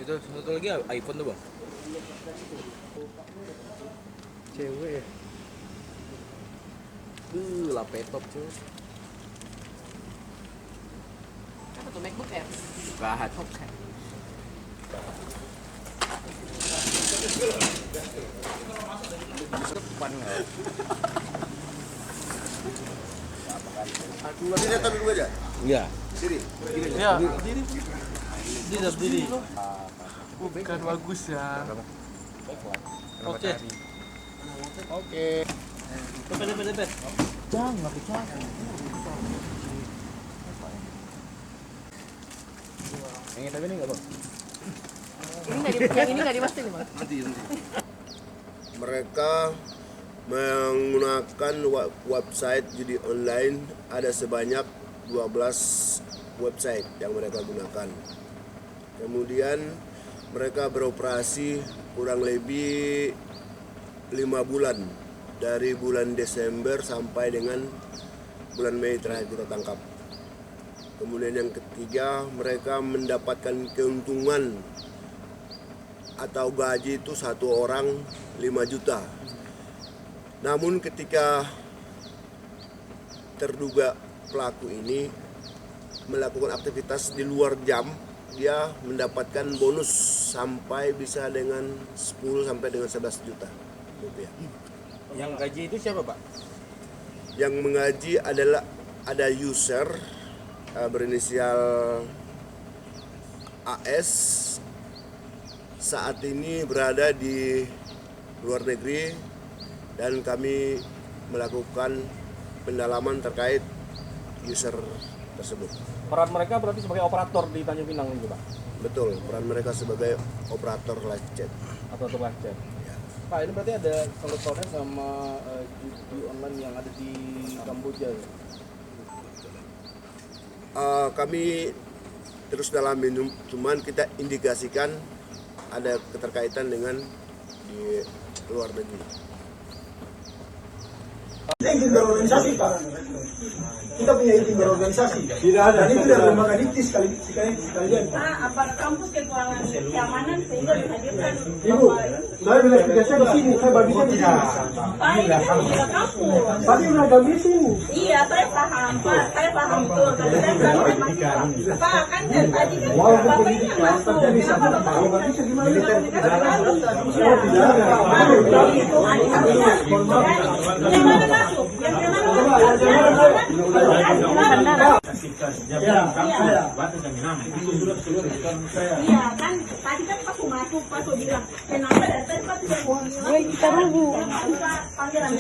Itu satu lagi iPhone tuh bang. Cewek. Laptop cuy. Apa tuh MacBook Air? Bahat. Depan nggak? Aku lagi datang dulu aja. Iya. Sini. Ya, berdiri. Berdiri. Bukan bagus ya. Oke. Oke. Depet. Jangan bicara. Yang tapi ini nggak bang? Yang ini nggak dimasukin bang. Nanti. Mereka menggunakan website judi online, ada sebanyak 12 website yang mereka gunakan. Kemudian mereka beroperasi kurang lebih 5 bulan, dari bulan Desember sampai dengan bulan Mei terakhir kita tangkap. Kemudian yang ketiga, mereka mendapatkan keuntungan atau gaji itu satu orang 5 juta. Namun ketika terduga pelaku ini melakukan aktivitas di luar jam, dia mendapatkan bonus sampai bisa dengan 10 sampai dengan 11 juta rupiah. Yang gaji itu siapa pak? Yang mengaji adalah ada user berinisial AS, saat ini berada di luar negeri dan kami melakukan pendalaman terkait user tersebut. Peran mereka berarti sebagai operator di Tanjung Pinang ini, Pak. Betul, peran mereka sebagai operator live chat. Operator live chat. Pak, ini berarti ada sangkut-pautnya sama judi online yang ada di Kamboja ya? Kami terus dalami, cuman kita indikasikan ada keterkaitan dengan di luar negeri. Kita izin berorganisasi Pak. Kita punya izin berorganisasi. Tidak ada. Dan itu dari lembaga dikti sekalian. Pak, aparat kampus kekurangan keamanan sehingga dihadirkan. Ibu, saya bilang tugas saya di sini, saya bagi saya di sini. Pak, ini kan juga kampus. Tadi udah kami di sini. Iya, saya paham Pak, saya paham betul. Tapi saya berani masuk Pak, kan dari tadi kan Bapak ini yang masuk. Kenapa Bapak Kalau nggak bisa gimana? Iya. Yang mana masuk? Yang mana masuk? Iya kan, tadi kan Pak masuk, Pak bilang, kenapa dari tadi Pak tidak mau bilang? Kita dulu. Panggilan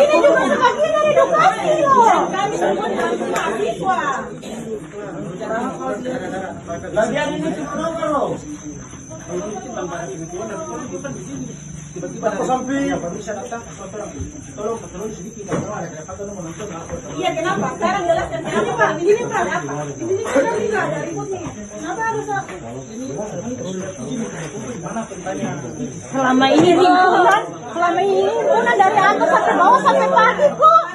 ini juga bagian dari edukasi loh. Kami semua harus mahasiswa. Bagian ini cuma loh. Tiba-tiba ke samping, bisa datang, tolong sedikit, Iya kenapa? Sekarang jelaskan kenapa Pak? Di sini Pak ada apa? Di sini kan tidak ada ribut nih. Kenapa harus? Selama ini himpunan dari atas sampai bawah sampai pagi kok.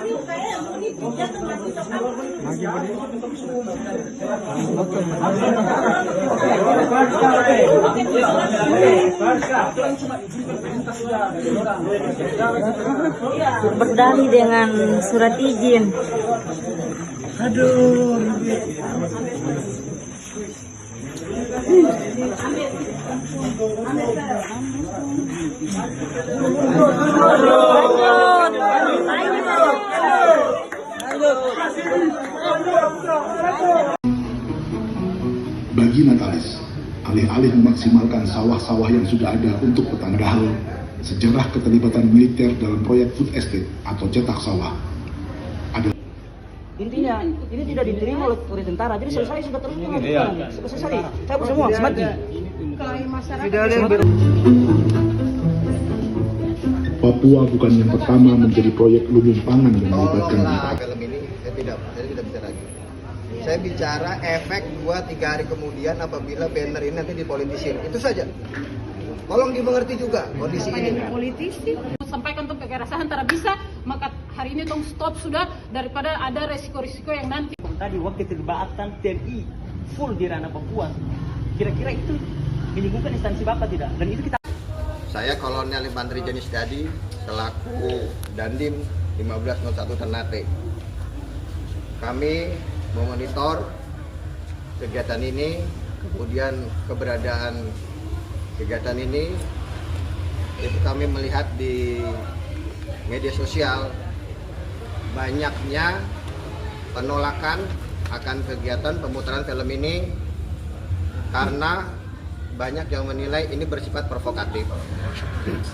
Berdalih dengan surat izin. Aduh. Bagi Natalis, alih-alih memaksimalkan sawah-sawah yang sudah ada untuk petani, padahal sejarah keterlibatan militer dalam proyek food estate atau cetak sawah ada. Intinya ini tidak diterima oleh tentara, jadi selesai sudah terus selesai. Cabut semua, mati. Tidak ada yang Papua bukan yang pertama menjadi proyek lumbung pangan yang melibatkan kita. Film ini Tidak, saya tidak bicara lagi. Saya bicara efek 2-3 hari kemudian apabila banner ini nanti dipolitisir. Itu saja. Tolong dimengerti juga kondisi ini. Politisi. Sampaikan tuh kekerasan antara bisa, maka hari ini tong stop sudah daripada ada resiko-resiko yang nanti. Tadi waktu terlibatkan TNI full di ranah Papua. Kira-kira itu menyinggung instansi Bapak tidak? Dan itu kita. Saya Kolonel Infanteri Jenis Dadi selaku Dandim 1501 Ternate. Kami memonitor kegiatan ini, kemudian keberadaan kegiatan ini itu kami melihat di media sosial banyaknya penolakan akan kegiatan pemutaran film ini karena banyak yang menilai ini bersifat provokatif.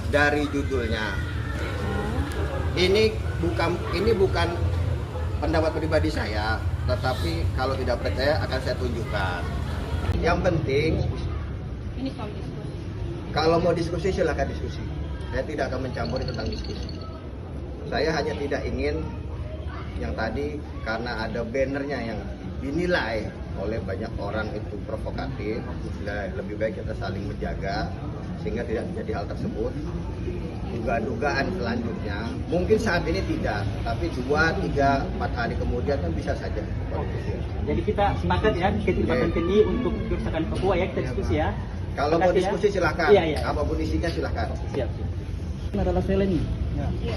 Dari judulnya, ini bukan pendapat pribadi saya, tetapi kalau tidak percaya akan saya tunjukkan. Yang penting, Ini soal diskusi. kalau mau diskusi silakan diskusi. Saya tidak akan mencampuri tentang diskusi. Saya hanya tidak ingin yang tadi karena ada bannernya yang dinilai oleh banyak orang itu provokatif. Lebih baik kita saling menjaga sehingga tidak terjadi hal tersebut. Dugaan selanjutnya mungkin saat ini tidak, tapi 2, 3, 4 hari kemudian kan bisa saja. Jadi kita sepakat ya keterlibatan TNI untuk kerusakan Papua ya, kita diskusi ya. Kalau mau diskusi silakan, apapun isinya silakan. Siap. Adalah film ini.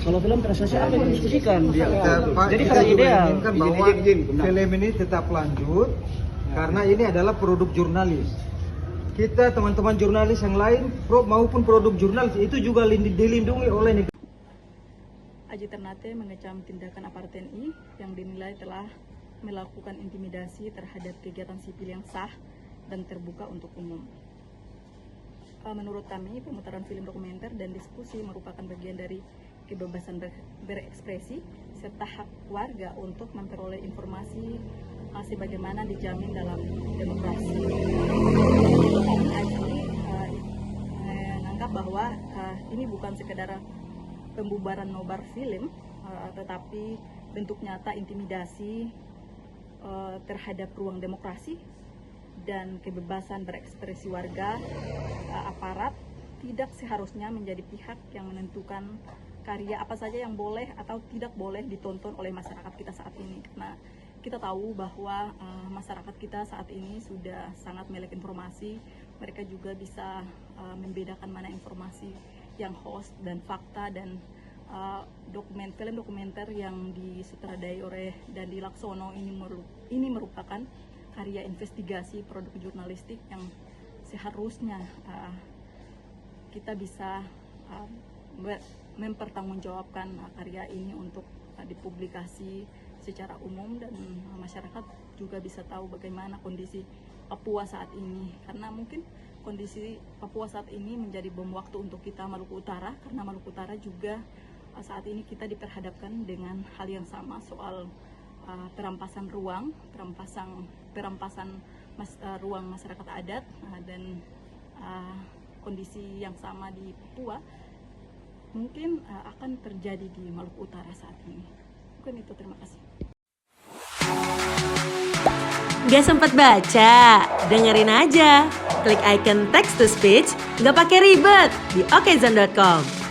Kalau film terselesai apa yang didiskusikan? Jadi kita ideal bahwa film ini tetap lanjut karena ini adalah produk jurnalis. Kita teman-teman jurnalis yang lain maupun produk jurnalis itu juga dilindungi oleh negara. Aji Ternate mengecam tindakan aparat TNI yang dinilai telah melakukan intimidasi terhadap kegiatan sipil yang sah dan terbuka untuk umum. Menurut kami, pemutaran film dokumenter dan diskusi merupakan bagian dari kebebasan berekspresi serta hak warga untuk memperoleh informasi sebagaimana dijamin dalam demokrasi. Aji menganggap bahwa ini bukan sekedar pembubaran nobar film, tetapi bentuk nyata intimidasi terhadap ruang demokrasi dan kebebasan berekspresi warga. Aparat tidak seharusnya menjadi pihak yang menentukan karya apa saja yang boleh atau tidak boleh ditonton oleh masyarakat kita saat ini, karena kita tahu bahwa masyarakat kita saat ini sudah sangat melek informasi. Mereka juga bisa membedakan mana informasi yang hoax dan fakta, dan film dokumenter yang disutradai oleh Dandi Laksono ini merupakan karya investigasi produk jurnalistik yang seharusnya kita bisa mempertanggungjawabkan karya ini untuk dipublikasi secara umum, dan masyarakat juga bisa tahu bagaimana kondisi Papua saat ini, karena mungkin kondisi Papua saat ini menjadi bom waktu untuk kita Maluku Utara, karena Maluku Utara juga saat ini kita diperhadapkan dengan hal yang sama soal perampasan ruang, perampasan ruang masyarakat adat, dan kondisi yang sama di Papua mungkin akan terjadi di Maluku Utara saat ini. Mungkin itu, terima kasih. Gak sempat baca? Dengerin aja. Klik icon text to speech, gak pakai ribet di okezone.com.